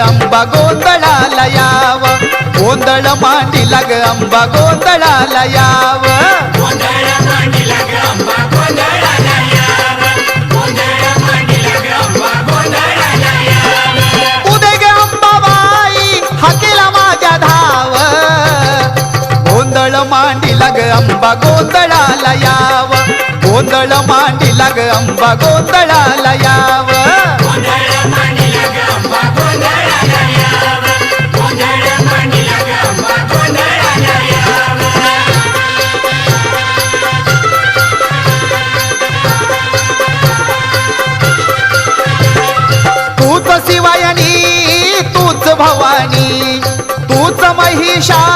अंबा गोंधळाला याव, गोंधळ मांडीला ग अंबा गोंधळाला याव, गोंधळ मांडीला ग अंबा गोंधळाला याव, गोंधळ मांडीला ग अंबा गोंधळाला याव. उदे ग अंबाबाई हाकेला माझ्या धाव, गोंधळ मांडीला ग अंबा गोंधळाला याव, गोंधळ मांडीला ग अंबा गोंधळाला याव, गोंधळ मांडीला ग अंबा गोंधळाला याव, गोंधळ मांडीला ग अंबा गोंधळाला याव. तूच शिवायणी तूच भवानी, तूच महिषासूरमर्दिनी,